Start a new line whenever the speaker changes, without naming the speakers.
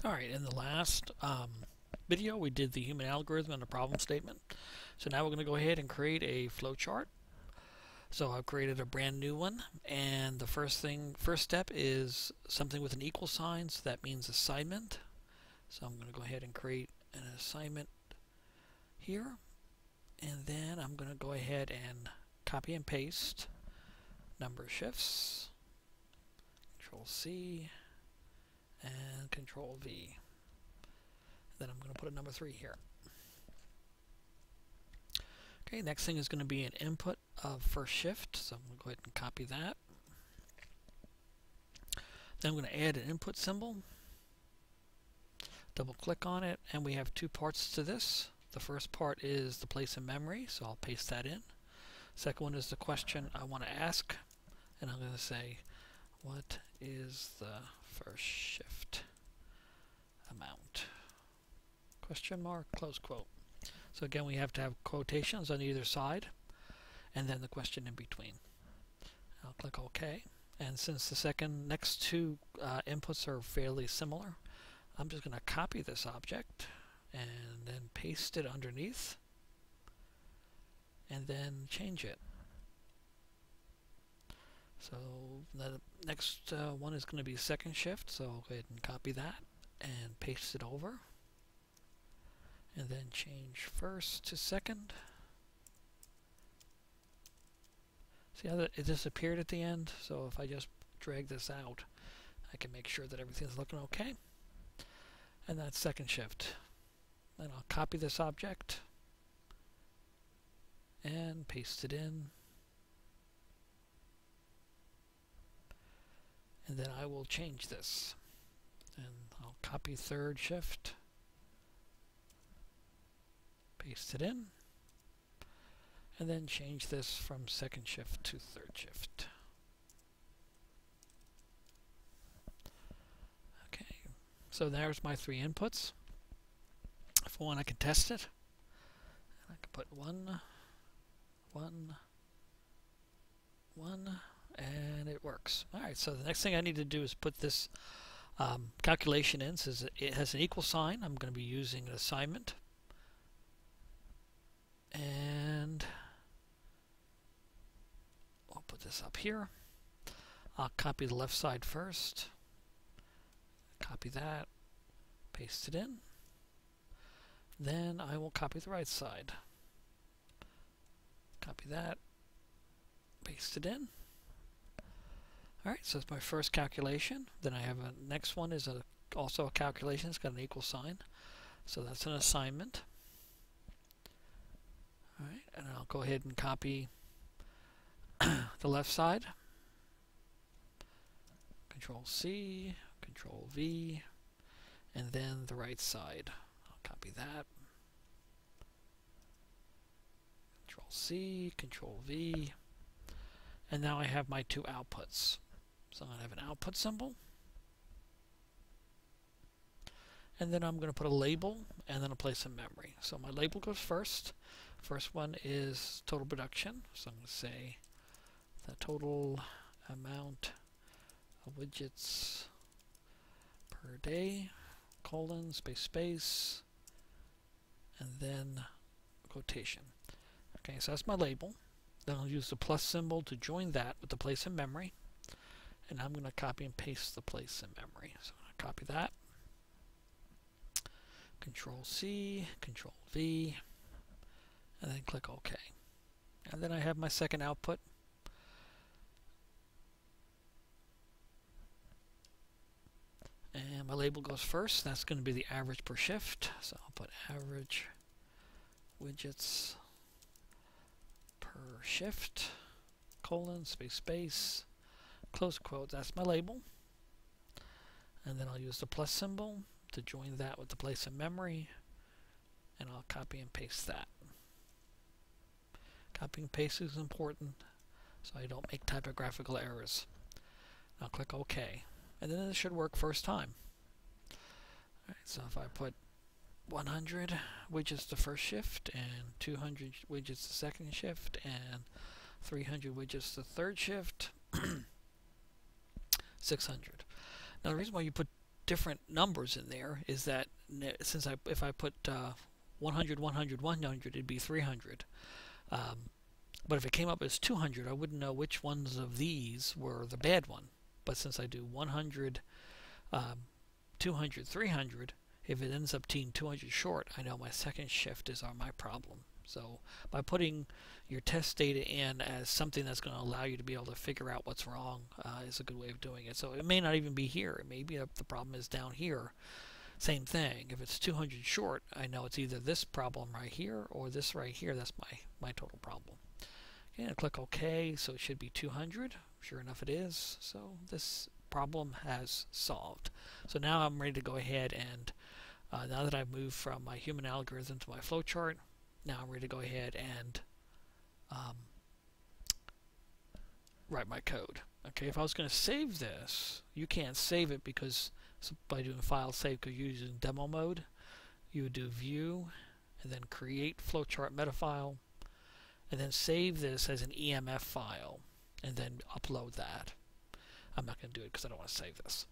Alright, in the last video we did the human algorithm and the problem statement. So now we're going to go ahead and create a flowchart. So I've created a brand new one, and the first step is something with an equal sign, so that means assignment. So I'm going to go ahead and create an assignment here, and then I'm going to go ahead and copy and paste number shifts, Control C, and Control V. Then I'm going to put a number 3 here. Okay, next thing is going to be an input of first shift, so I'm going to go ahead and copy that. Then I'm going to add an input symbol, double click on it, and we have two parts to this. The first part is the place in memory, so I'll paste that in. Second one is the question I want to ask, and I'm going to say, what is the first shift amount? Question mark, close quote. So again, we have to have quotations on either side, and then the question in between. I'll click OK. And since the next two inputs are fairly similar, I'm just going to copy this object and then paste it underneath, and then change it. So the next one is going to be second shift, so I'll go ahead and copy that and paste it over, and then change first to second. See how it disappeared at the end? So if I just drag this out, I can make sure that everything's looking okay. And that's second shift. Then I'll copy this object and paste it in. And then I will change this. And I'll copy third shift, paste it in, and then change this from second shift to third shift. Okay, so there's my three inputs. If I want, I can test it. I can put 1, 1, 1, and it works. Alright, so the next thing I need to do is put this calculation in. Says it has an equal sign. I'm going to be using an assignment. And I'll put this up here. I'll copy the left side first. Copy that. Paste it in. Then I will copy the right side. Copy that. Paste it in. Alright, so that's my first calculation. Then I have a next one is also a calculation. It's got an equal sign. So that's an assignment. Alright, and I'll go ahead and copy the left side. Control C, Control V, and then the right side. I'll copy that. Control C, Control V, and now I have my two outputs. So I'm going to have an output symbol, and then I'm going to put a label and then a place in memory. So my label goes first. First one is total production, so I'm going to say the total amount of widgets per day, colon, space, space, and then quotation. Okay, so that's my label. Then I'll use the plus symbol to join that with the place in memory. And I'm going to copy and paste the place in memory. So I'm going to copy that. Control C, Control V, and then click OK. And then I have my second output. And my label goes first. That's going to be the average per shift. So I'll put average widgets per shift, colon, space, space, close quote. That's my label. And then I'll use the plus symbol to join that with the place in memory, and I'll copy and paste that. Copy and paste is important so I don't make typographical errors. I'll click OK, and then it should work first time. Alright, so if I put 100 widgets the first shift, and 200 widgets the second shift, and 300 widgets the third shift, 600. Now the reason why you put different numbers in there is that since if I put 100, 100, 100, it'd be 300. But if it came up as 200, I wouldn't know which ones of these were the bad one. But since I do 100, 200, 300, if it ends up being 200 short, I know my second shift is my problem. So by putting your test data in as something that's going to allow you to be able to figure out what's wrong is a good way of doing it. So it may not even be here. It may be the problem is down here. Same thing. If it's 200 short, I know it's either this problem right here or this right here. That's my total problem. Okay, and click OK. So it should be 200. Sure enough, it is. So this problem has solved. So now I'm ready to go ahead and now that I've moved from my human algorithm to my flowchart, now I'm ready to go ahead and write my code. Okay, if I was going to save this, you can't save it because by doing file save, because you're using demo mode, you would do view and then create flowchart metafile and then save this as an EMF file and then upload that. I'm not going to do it because I don't want to save this.